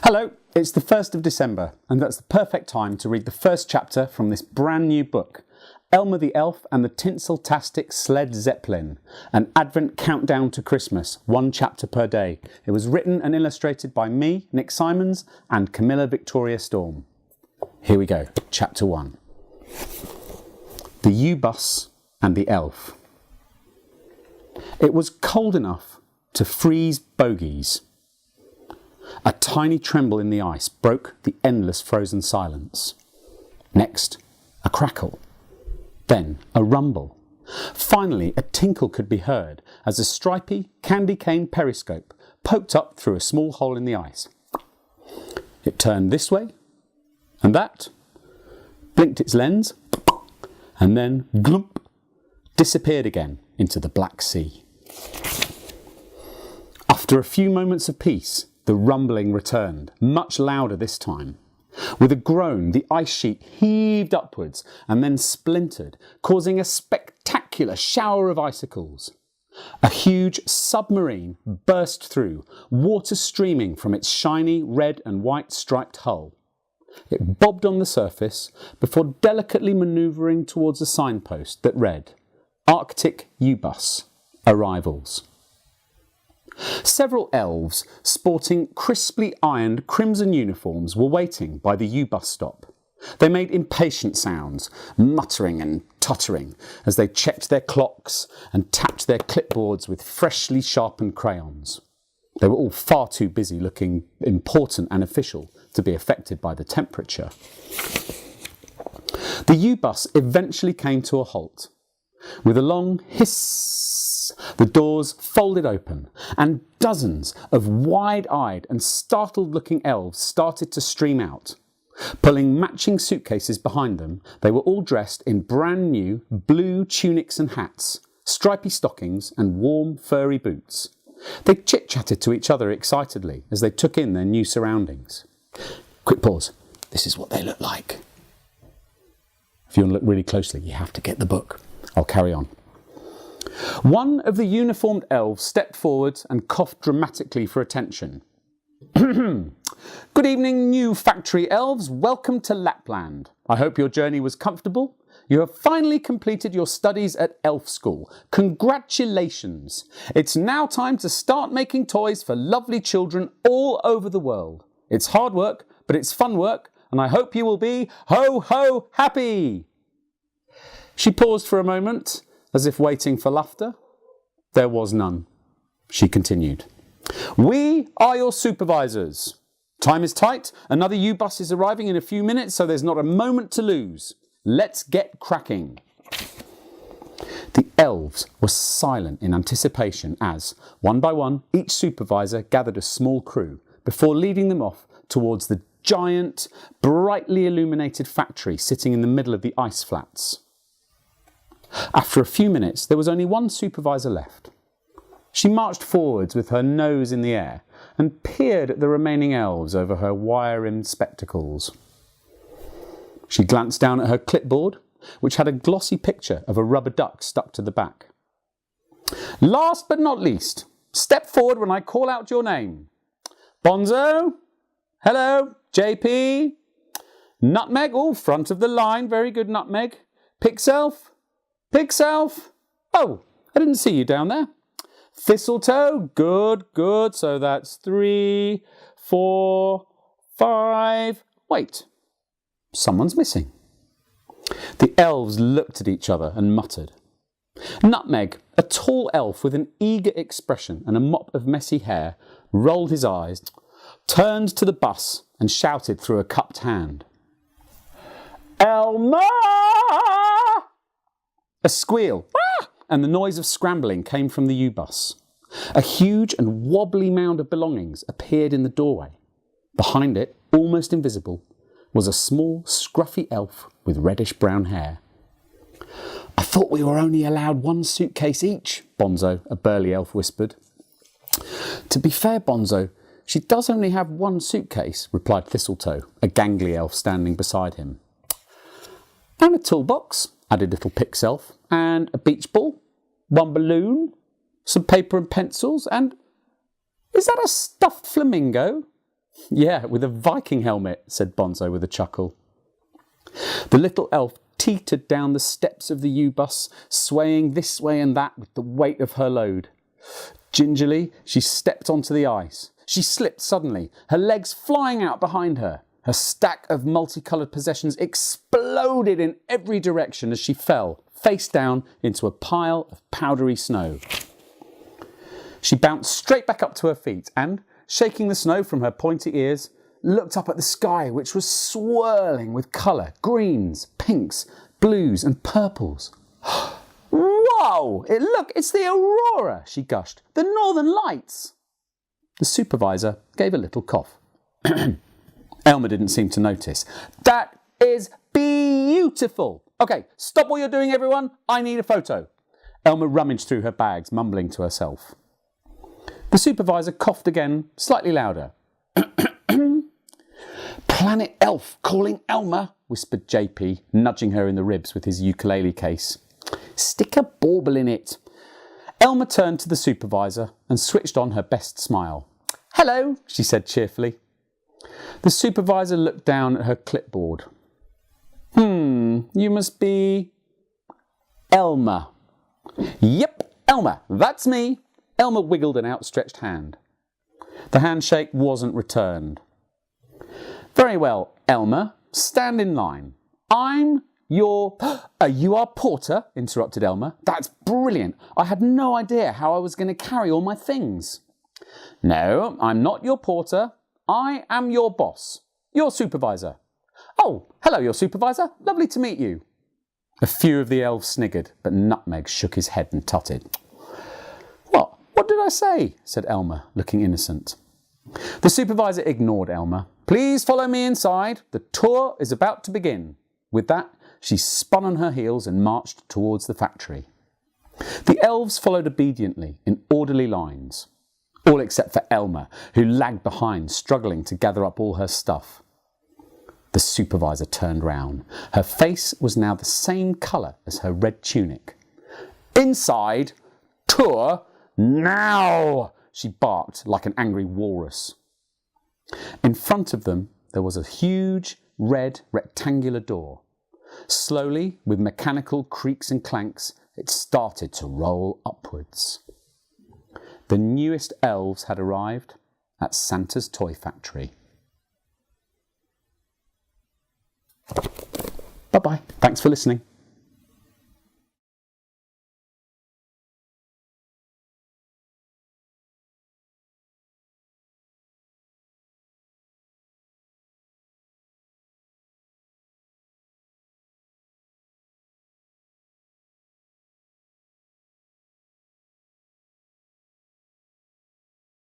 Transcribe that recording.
Hello, it's the 1st of December and that's the perfect time to read the first chapter from this brand new book, Elma the Elf and the Tinsel-Tastic Sled Zeppelin, an Advent countdown to Christmas, one chapter per day. It was written and illustrated by me, Nick Simons, and Camilla Victoria Storm. Here we go, chapter 1. The U-Bus and the Elf. It was cold enough to freeze bogies. A tiny tremble in the ice broke the endless frozen silence. Next, a crackle. Then a rumble. Finally, a tinkle could be heard as a stripy, candy-cane periscope poked up through a small hole in the ice. It turned this way and that, blinked its lens, and then, glump, disappeared again into the Black Sea. After a few moments of peace, the rumbling returned, much louder this time. With a groan, the ice sheet heaved upwards and then splintered, causing a spectacular shower of icicles. A huge submarine burst through, water streaming from its shiny red and white striped hull. It bobbed on the surface before delicately manoeuvring towards a signpost that read, Arctic U-Bus, Arrivals. Several elves sporting crisply ironed crimson uniforms were waiting by the U-Bus stop. They made impatient sounds, muttering and tottering as they checked their clocks and tapped their clipboards with freshly sharpened crayons. They were all far too busy looking important and official to be affected by the temperature. The U-Bus eventually came to a halt. With a long hiss, the doors folded open and dozens of wide-eyed and startled-looking elves started to stream out. Pulling matching suitcases behind them, they were all dressed in brand new blue tunics and hats, stripy stockings and warm furry boots. They chit-chatted to each other excitedly as they took in their new surroundings. Quick pause. This is what they look like. If you want to look really closely, you have to get the book. I'll carry on. One of the uniformed elves stepped forward and coughed dramatically for attention. Good evening, new factory elves. Welcome to Lapland. I hope your journey was comfortable. You have finally completed your studies at elf school. Congratulations. It's now time to start making toys for lovely children all over the world. It's hard work, but it's fun work, and I hope you will be ho-ho happy. She paused for a moment, as if waiting for laughter. There was none. She continued. We are your supervisors. Time is tight. Another U-Bus is arriving in a few minutes, so there's not a moment to lose. Let's get cracking. The elves were silent in anticipation as, one by one, each supervisor gathered a small crew before leading them off towards the giant, brightly illuminated factory sitting in the middle of the ice flats. After a few minutes, there was only one supervisor left. She marched forwards with her nose in the air and peered at the remaining elves over her wire-rimmed spectacles. She glanced down at her clipboard, which had a glossy picture of a rubber duck stuck to the back. Last but not least, step forward when I call out your name. Bonzo? Hello? JP? Nutmeg? Oh, front of the line. Very good, Nutmeg. Pixelf? Pixelf? Oh, I didn't see you down there. Thistletoe? Good, good. So that's 3, 4, 5. Wait, someone's missing. The elves looked at each other and muttered. Nutmeg, a tall elf with an eager expression and a mop of messy hair, rolled his eyes, turned to the bus and shouted through a cupped hand. Elma! A squeal, and the noise of scrambling came from the U-Bus. A huge and wobbly mound of belongings appeared in the doorway. Behind it, almost invisible, was a small, scruffy elf with reddish-brown hair. I thought we were only allowed one suitcase each, Bonzo, a burly elf, whispered. To be fair, Bonzo, she does only have one suitcase, replied Thistletoe, a gangly elf standing beside him. And a toolbox, added little Pixelf, and a beach ball, one balloon, some paper and pencils, and... Is that a stuffed flamingo? Yeah, with a Viking helmet, said Bonzo with a chuckle. The little elf teetered down the steps of the U-bus, swaying this way and that with the weight of her load. Gingerly, she stepped onto the ice. She slipped suddenly, her legs flying out behind her. Her stack of multicoloured possessions exploded in every direction as she fell, face down, into a pile of powdery snow. She bounced straight back up to her feet and, shaking the snow from her pointy ears, looked up at the sky, which was swirling with colour, greens, pinks, blues and purples. Whoa! Look, it's the aurora, she gushed. The northern lights. The supervisor gave a little cough. Elma didn't seem to notice. That is beautiful. Okay, stop what you're doing, everyone. I need a photo. Elma rummaged through her bags, mumbling to herself. The supervisor coughed again, slightly louder. Planet Elf calling Elma, whispered JP, nudging her in the ribs with his ukulele case. Stick a bauble in it. Elma turned to the supervisor and switched on her best smile. Hello, she said cheerfully. The supervisor looked down at her clipboard. You must be Elma. Yep, Elma, that's me. Elma wiggled an outstretched hand. The handshake wasn't returned. Very well, Elma, stand in line. I'm your... you are Porter, interrupted Elma. That's brilliant. I had no idea how I was going to carry all my things. No, I'm not your porter. I am your boss, your supervisor. Oh, hello, your supervisor. Lovely to meet you. A few of the elves sniggered, but Nutmeg shook his head and tutted. What did I say? Said Elma, looking innocent. The supervisor ignored Elma. Please follow me inside. The tour is about to begin. With that, she spun on her heels and marched towards the factory. The elves followed obediently in orderly lines. All except for Elma, who lagged behind, struggling to gather up all her stuff. The supervisor turned round. Her face was now the same colour as her red tunic. Inside, tour, now, she barked like an angry walrus. In front of them, there was a huge, red, rectangular door. Slowly, with mechanical creaks and clanks, it started to roll upwards. The newest elves had arrived at Santa's toy factory. Bye-bye. Thanks for listening.